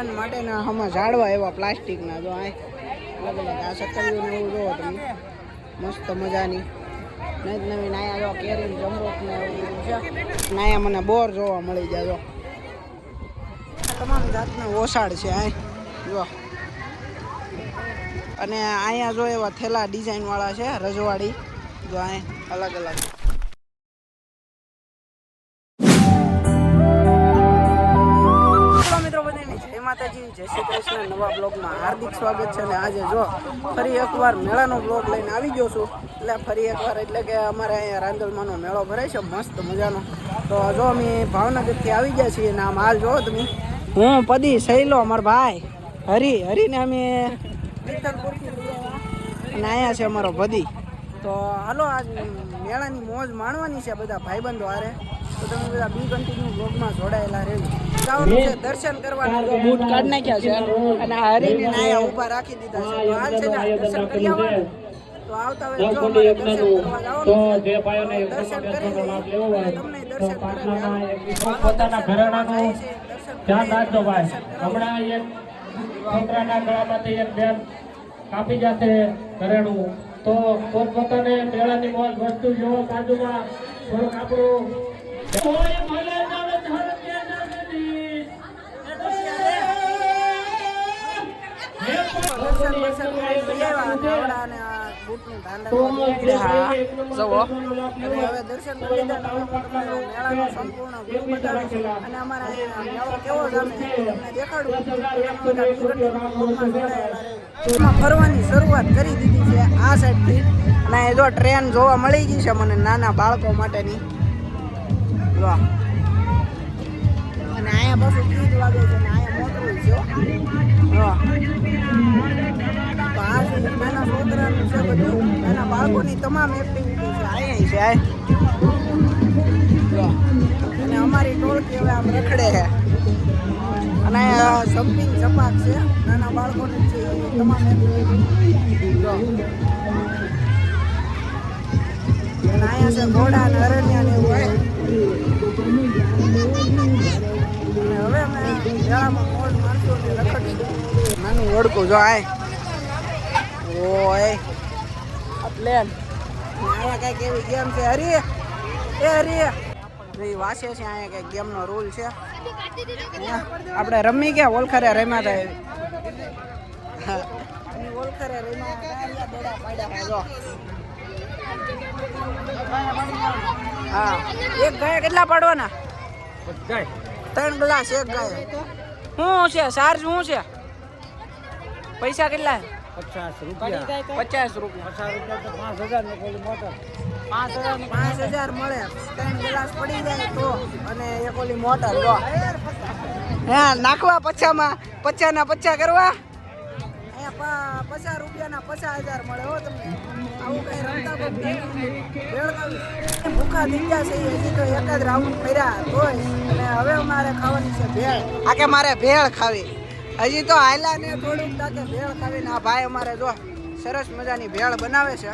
મેળા માટેના આમાં ઝાડવા એવા પ્લાસ્ટિકના જો આ અલગ અલગ આ સકલીઓ ને એવું જોવો તમે મસ્ત મજાની નવી નવી નાયા જો કેરી જમરૂખ ને એવું છે નાયા મને બોર જોવા મળી જાય જો તમામ જાતના ઓસાડ છે આ જો અને અહીંયા જો એવા થેલા ડિઝાઇન વાળા છે રજવાડી જો આ અલગ અલગ માતાજી જય શ્રી કૃષ્ણ નવા બ્લોગમાં હાર્દિક સ્વાગત છે અને આજે જો ફરી એકવાર મેળાનો બ્લોગ લઈને આવી ગયો છું એટલે ફરી એકવાર એટલે કે અમારે અહીંયા રાંદલમાંનો મેળો ભરાય છે મસ્ત મજાનો તો જો અમે ભાવનગરથી આવી ગયા છીએ અને આમ હાલ જો તમે હું પદી સહેલો અમારો ભાઈ હરીને અમે અને અહીંયા છે અમારો પદી તો હાલો આજ મેળાની મોજ માણવાની છે બધા ભાઈબંધો હારે તો તમે બધા બી કન્ટિન્યુ બ્લોગમાં જોડાયેલા રહેજો જવાનું છે દર્શન કરવાના તો બૂટ કાઢ નાખ્યા છે અને હરીને નાયા ઊભા રાખી દીધા છે તો હાલ છે ને દર્શન કરી આવવાનું તો આવતા હોય જો અમારે દર્શન કરવા જવાનું છે દર્શન કરી લઈએ તમને દર્શન કરાવી પોતાના ઘરેણાનું ધ્યાન રાખજો ભાઈ હમણાં એક છોકરાના ગળામાંથી એક બેન કાપી જશે ઘરેણું તો પોતપોતાને મેળાની મોજ વસ્તુ જોવો બાજુમાં થોડુંક આપણું કોઈ ભલે જાવે ધરકે નગરી દર્શન કરી મેળાનો સંપૂર્ણ વ્યૂ બતાવીશું અને અમારા મેળો કેવો જમે તમને દેખાડું ફરવાની શરૂઆત કરી દીધી છે આ સાઈડથી અને એ જો ટ્રેન જોવા મળી ગઈ છે મને નાના બાળકો માટેની જો અને અહીંયા પાછું ગીત વાગે છે અને અહીંયા મોટું છે જો તો આ નાના છોકરાનું છે બધું નાના બાળકોની તમામ એક્ટિવિટી છે અહીંયા છે જો અને અમારી ટોળકી હવે આમ રખડે છે અને જમ્પિંગ ઝપાક છે નાના બાળકોની છે તમામ એક્ટિવિટી જો અને અહીંયા છે ઘોડા અને અરણ્યા ને એવું હોય હવે અમે મેળામાં મોજ માણસો રખડીશું નાનું વડકું જો આય ઓય આ પ્લેન અહીંયા કંઈક એવી ગેમ છે હરી એ વાસે છે અહીંયા કંઈક ગેમનો રૂલ છે આપણે રમી ગયા ઓળખરે રમ્યા હતા એવી ઓળખરે રમ્યા જો હા એક ગાય કેટલા પાડવાના 3 ગ્લાસ એક ગાય શું છે ચાર્જ શું છે પૈસા કેટલા 50 રૂપિયા 50 રૂપિયા 5000 મળે 3 ગ્લાસ પડી જાય તો અને એક ઓલી મોટર લો હે નાખવા પચામાં 50 ના 50 કરવા અહીંયા 50 રૂપિયાના 50,000 મળે હો તમને આવું કઈ રમતા ભૂખા થઈ ગયા છે હજી તો એક જ રાઉન્ડ ફર્યા તોય અને હવે અમારે ખાવાની છે ભેળ આ કે મારે ભેળ ખાવી હજી તો હાયલા ને થોડુંક તાકે ભેળ ખાવીને આ ભાઈ અમારે જો સરસ મજાની ભેળ બનાવે છે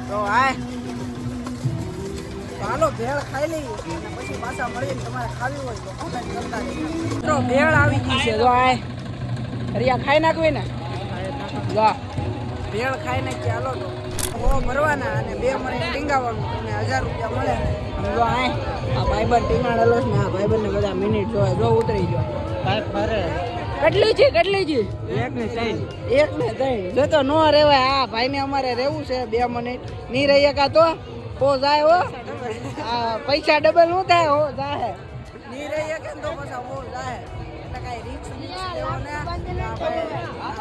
તો હાય હાલો ભેળ ખાઈ લઈએ અને પછી પાછા મળીને તમારે ખાવી હોય તો કોમેન્ટ કરતા મિત્રો ભેળ આવી ગઈ છે જો હાય હરિયા ખાઈ નાખવી ને વાહ ભેળ ખાઈ નાખી હાલો તો ભરવાના અને 2 મિનિટ ટીંગાવવાનું તમને 1000 રૂપિયા મળે જો આ ભાઈબંધ ટીંગાડેલો છે ને આ ભાઈબંધને બધા મિનિટ જો ઉતરી ગયો કેટલી છે 1 ને 3 જો તો નો રેવાય આ ભાઈને અમારે રહેવું છે 2 મિનિટ નહીં રહી એકા તો જાય હો આ પૈસા ડબલ નું થાય હો જાય નહીં રહી એકે તો પાછા હો જાય એટલે કાંઈ રીક્સ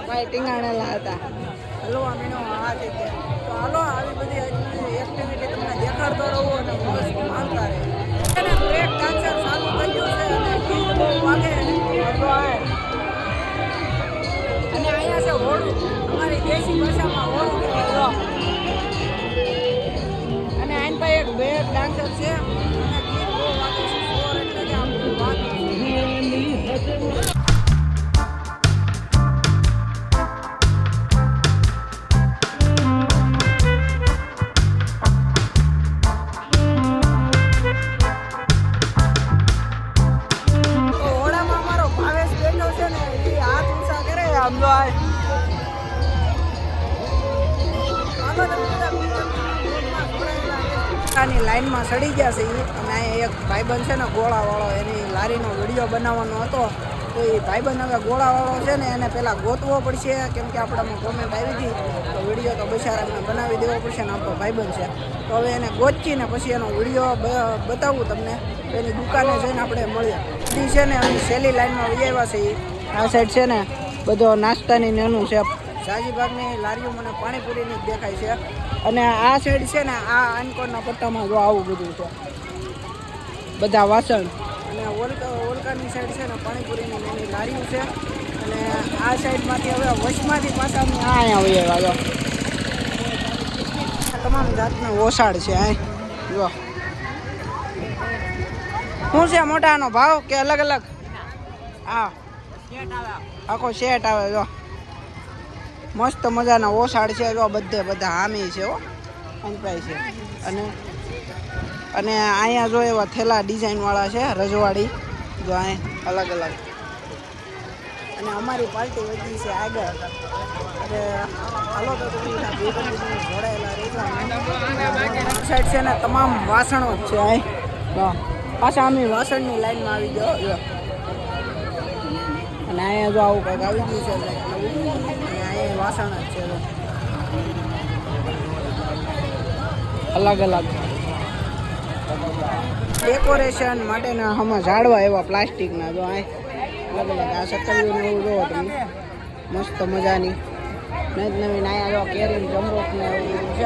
ભાઈ ટીંગાણેલા હતા હલવા મીનો આ જગ્યાએ તો હાલો આવી બધી એક્ટિવિટી તમને દેખાડતો રહું અને મોજ માણતા રહે અને બ્રેક ડાન્સર ચાલુ થઈ ગયું છે અને ગીત બહુ વાગે અને અહીંયા છે હોડું અમારી દેશી ભાષામાં હોડું કહેવાય અને આઈન ભાઈ એક બ્રેક ડાન્સર છે અને ગીત બહુ વાગે છે સોર એટલે કે આપણું વાત સમજો આ ની લાઈનમાં સડી ગયા છે ઈ. અને અહીંયા એક ભાઈબંધ છે ને ગોળાવાળો, એની લારીનો વિડીયો બનાવવાનો હતો. તો એ ભાઈબંધ હવે ગોળાવાળો છે ને એને પહેલાં ગોતવો પડશે, કેમ કે આપણામાં કોમેન્ટ આવી હતી. તો વિડીયો તો બિચારાને બનાવી દેવો પડશે ને, આપણો ભાઈબંધ છે. તો હવે એને ગોચીને પછી એનો વિડીયો બતાવું તમને. એની દુકાને જઈને આપણે મળીએ. એ છે ને અમે સહેલી લાઈનમાં વહી આવ્યા છે. આ સાઈડ છે ને બધો નાસ્તાની નેનું છે. ઝાઝી ભાગની લારીઓ મને પાણીપુરીની જ દેખાય છે. અને આ સાઈડ છે ને આ આનકોરના પટ્ટામાં જો આવું બધું છે, બધા વાસણ. અને ઓલકાની સાઈડ છે ને પાણીપુરીની નાની લારીઓ છે. અને આ સાઈડમાંથી હવે વચમાંથી પાછા અમે અહીંયા વહી આવ્યા. તમામ જાતનો ઓસાડ છે આ જો. શું છે મોટાનો ભાવ કે અલગ અલગ? હા, આખો સેટ આવે જો. મસ્ત મજાના ઓસાડ છે જો, બધા આમી છે હો, અંપાય છે. અને અહીંયા જો એવા થેલા ડિઝાઇનવાળા છે રજવાડી જો, અહીંયા અલગ અલગ. અને અમારી પાર્ટી વધી છે આગળ. અને હાલો તો જોડાયેલા રહેજો. સાઈડ છે ને તમામ વાસણો જ છે અહીં. પાછા અમે વાસણની લાઈનમાં આવી ગયો જો. અને અહીંયા જો આવું કંઈક આવી ગયું છે. અહીંયા વાસણ જ છે અલગ અલગ. ડેકોરેશન માટેના હમણાં ઝાડવા એવા પ્લાસ્ટિકના જો અલગ અલગ. આ સકલીઓને એવું જોવો તમે, મસ્ત મજાની નવીન. અહીંયા જો કેરી જમરોખને એવું છે.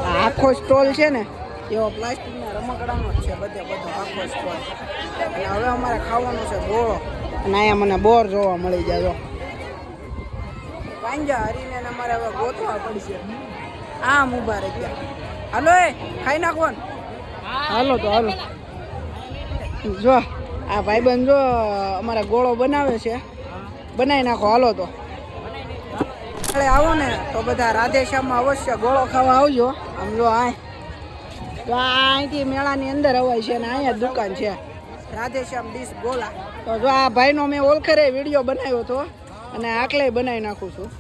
આ આખો સ્ટોલ છે ને એવો પ્લાસ્ટિકના રમકડાનો જ છે, બધો આખો સ્ટોલ. અને હવે અમારે ખાવાનો છે ગોળો. અને અહીંયા મને બોર જોવા મળી જાય જો. પાંજા હરીને અમારે હવે ગોતવા પડશે. આમ ઉભા રહી ગયા. હાલો એ ખાઈ નાખો ને. હાલો તો હાલો. જો આ ભાઈબંધ જો અમારા ગોળો બનાવે છે, બનાવી નાખો. હાલો તો આવો ને તો બધા રાધેશ્યામમાં અવશ્ય ગોળો ખાવા આવજો. આમ જો તો અહીંથી મેળાની અંદર અવાય છે ને અહીંયા દુકાન છે રાધેશ્યામ ડીશ ગોળા. તો જો આ ભાઈનો મેં ઓળખરે વિડીયો બનાવ્યો હતો અને આકલે બનાવી નાખું છું.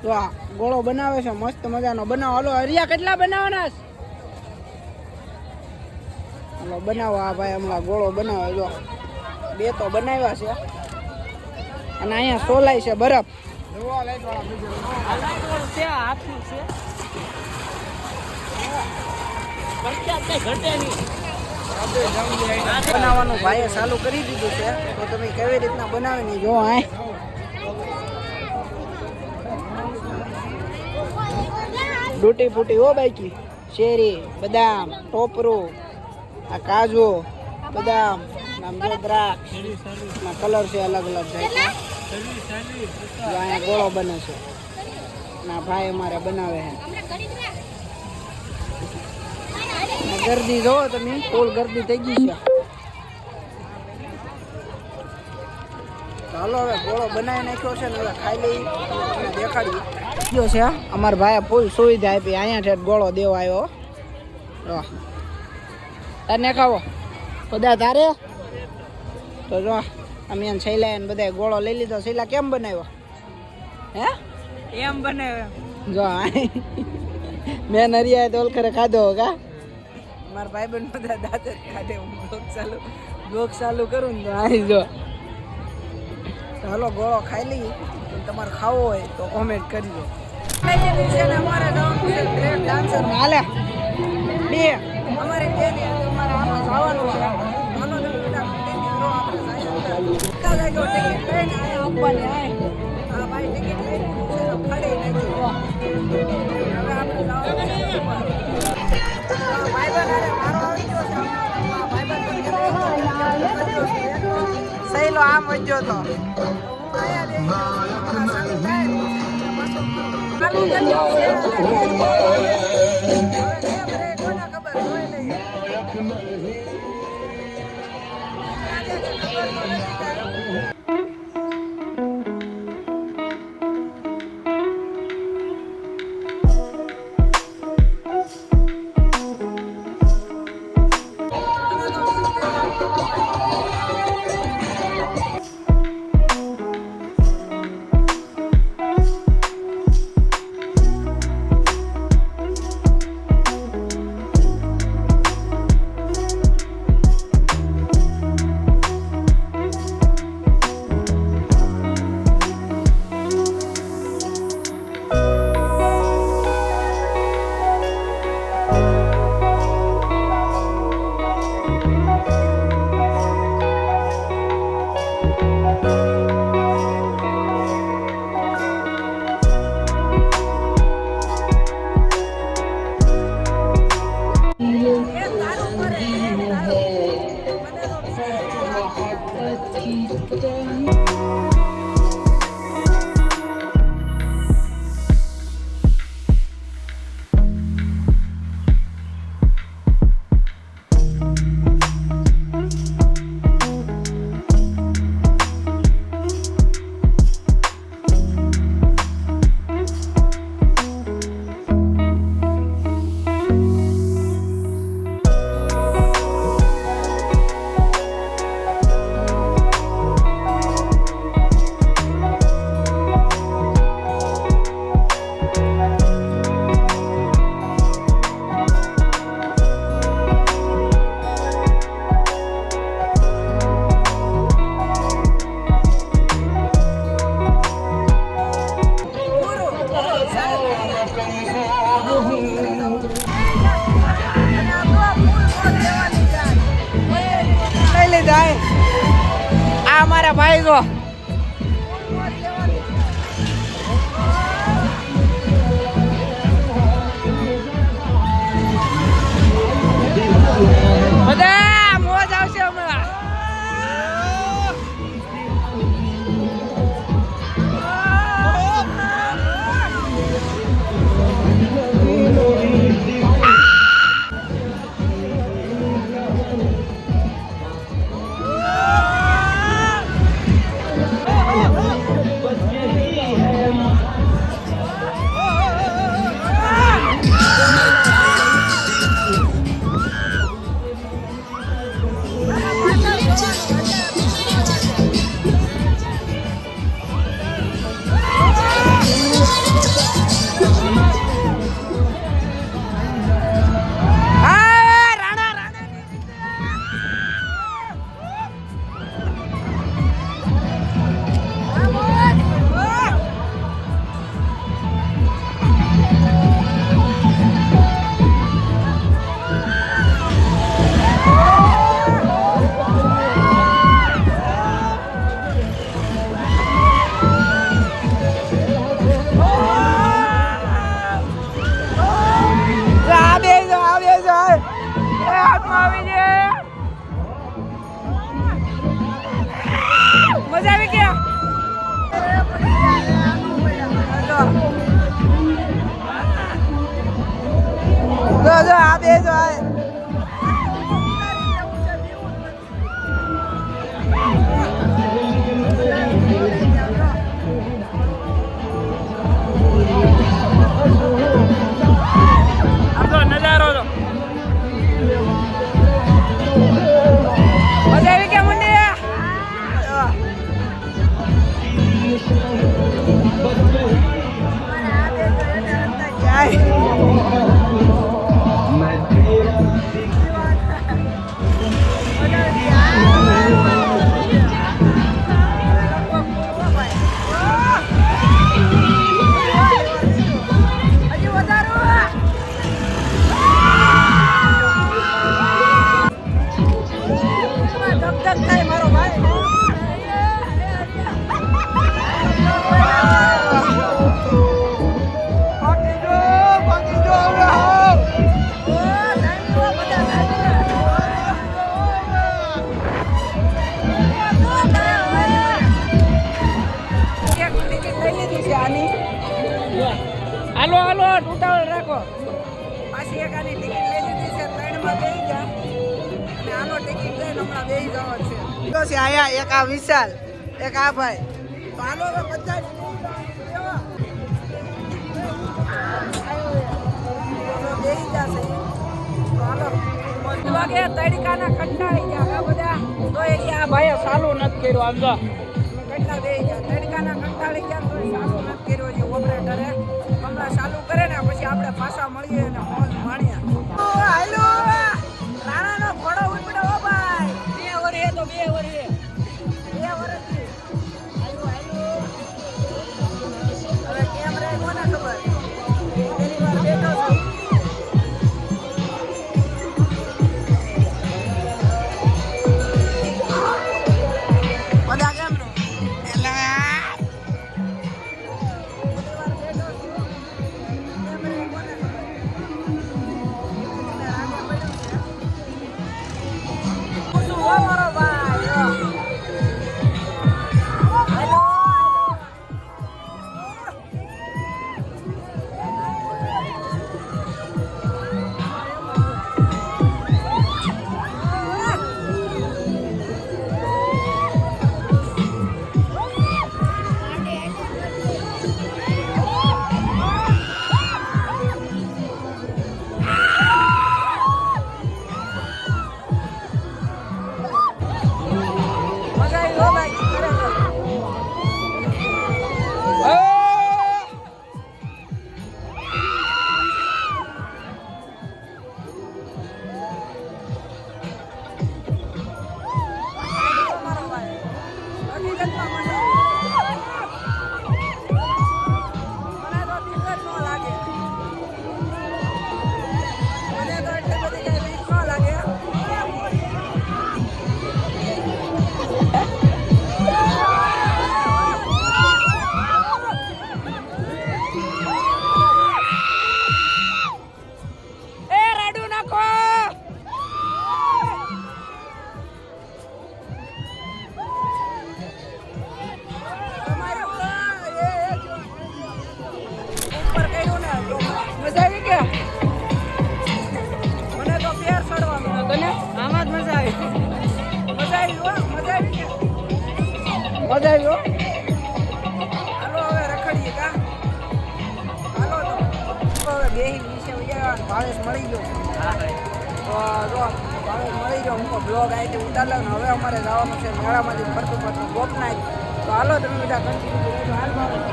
તો આ ગોળો બનાવે છે મસ્ત મજાનો. બનાવો. હાલો હરિયા કેટલા બનાવવાના? હાલો બનાવો. આ ભાઈ હમણાં ગોળો બનાવે જો. 2 તો બનાવ્યા છે. અને અહીંયા સોલાય છે બરફ. બનાવવાનું ભાઈએ ચાલુ કરી દીધું છે. તો તમે કેવી રીતના બનાવીને જો. ડૂટી ફૂટી હો બાકી. શેરી, બદામ, ટોપરું, આ કાજુ, બદામ, જો દ્રાક્ષ ના કલર છે અલગ અલગ જાતના. અહીંયા ગોળો બને છે ના ભાઈ અમારે બનાવે છે. ગરદી જોવો તમે, ફૂલ ગરદી થઈ ગઈ છે. ચાલો હવે ગોળો બનાવી નાખ્યો છે ને હવે ખાઈ લઈ દેખાડી ગયો છે. અમારા ભાઈએ ફૂલ સુવિધા આપી. અહીંયા છે ગોળો દેવા આવ્યો. તને ખાવો બધા તારે તો જો અમે એને શૈલા ને બધા ગોળો લઈ લીધો. શૈલા કેમ બનાવ્યો? હે એમ બનાવ્યો જો. મેં નરિયા તો ઓલખરે ખાધો કા. મારા ભાઈ બહેન બધા દાંત જ ખાધે. હું બ્લોગ ચાલુ કરું ને તો આવી જો. હાલો ગોળો ખાઈ લઈએ. તમારે ખાવો હોય તો કોમેન્ટ કરજો. અમારે ડાન્સર હાલે 2 અમારે 2 ને અમારે આમાં જવાનું છે. સહેલો આમ વજ્યો તો લઈ લીધા આ મારા ભાઈ જો બધા મોજ આવશે હમણાં મજા આવી ગયા જો આ બે જો નજારો જો મજા આવી ગયા મને મારો ભાઈ હાલો હાલો ટૂટાવળ રાખો પાછી એક આની ટિકિટ લઈ લીધી છે ટ્રેનમાં બેસી ગયા અને આનો ટિકિટ લઈને હમણાં બેસી જવા છે તો છે આયા એક આ વિશાલ એક આ ભાઈ તો હાલો હવે બધા બેસી જશે તો હાલો વાગે તડકાના કંટાળી ગયા બધા તો એ આ ભાઈએ સાલું નથી કર્યું આમ જો કેટલા બેસી ગયા તડકાના કંટાળી ગયા તો સાલું નથી કર્યું છે ઓપરેટરે હમણાં ચાલુ કરે ને પછી આપણે પાછા મળીએ અને મોજ માણીએ હાલો રાણાનો ઘોડો ઉપડો હો ભાઈ 2 વર્ષે તો 2 વર્ષે 2 વર્ષથી હાલો હાલો હવે કેમ રહે કોને ખબર પહેલી વાર બેઠો છું બધા કેમ રહે મારો ભાઈ હકીકતમાં મજા આવે. મને તો બીક જ ન લાગે. મને તો એટલી બધી કઈ બીક ન લાગે. એ રાડુ નાખો. ઉપર કર્યું ને મજા આવી કે મને તો પેર ચડવાનો હતો ને આમાં જ મજા આવી. મજા આવી હો, મજા આવી કે મજા આવી હો. હાલો હવે રખડીએ કા. હાલો તો હવે બેહી નીચે ઉજાડવાનું ભાવેશ મળી ગયો. તો જો ભાવેશ મળી ગયો. હું બ્લોગ આઈથી ઉતાર લઉં ને હવે અમારે જવાનું છે મેળામાંથી ફરતું ફરતું ગોપનાથ. તો હાલો તમે બધા કન્ટિન્યુ રહેજો. હાલ ભાવેશ.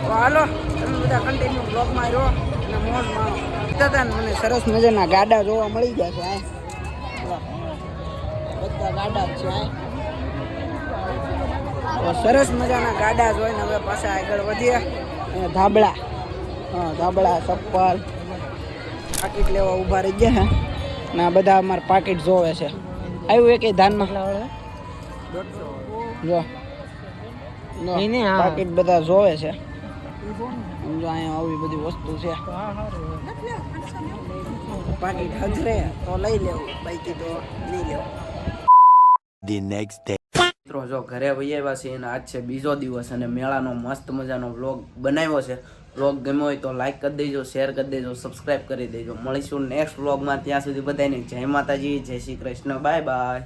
તો હાલો તમે બધા કન્ટિન્યુ બ્લોગમાં રહો અને મોજ માણો. હતા ને મને સરસ મજાના ગાડા જોવા મળી ગયા છે. બધા ગાડા જ છે. તો સરસ મજાના ગાડા જોઈને હવે પાછા આગળ વધીએ. અને ધાબળા, હા ધાબળા, ચપ્પલ, પાકીટ લેવા ઊભા રહી ગયા હે ને આ બધા અમારે પાકીટ જોવે છે. આવ્યું એક ધાનમાં જો પાકીટ બધા જોવે છે. સમજો અહીંયા આવી બધી વસ્તુ છે. પાકીટ હજરે તો લઈ લેવું, બાકી તો નહીં લેવું. The next day. મિત્રો જો ઘરે વહી આવ્યા છે અને આજ છે બીજો દિવસ અને મેળાનો મસ્ત મજાનો વ્લોગ બનાવ્યો છે. વ્લોગ ગમ્યો હોય તો લાઈક કરી દેજો, શેર કરી દેજો, સબસ્ક્રાઈબ કરી દેજો. મળીશું નેક્સ્ટ વ્લોગમાં. ત્યાં સુધી બધાને જય માતાજી, જય શ્રી કૃષ્ણ, બાય બાય.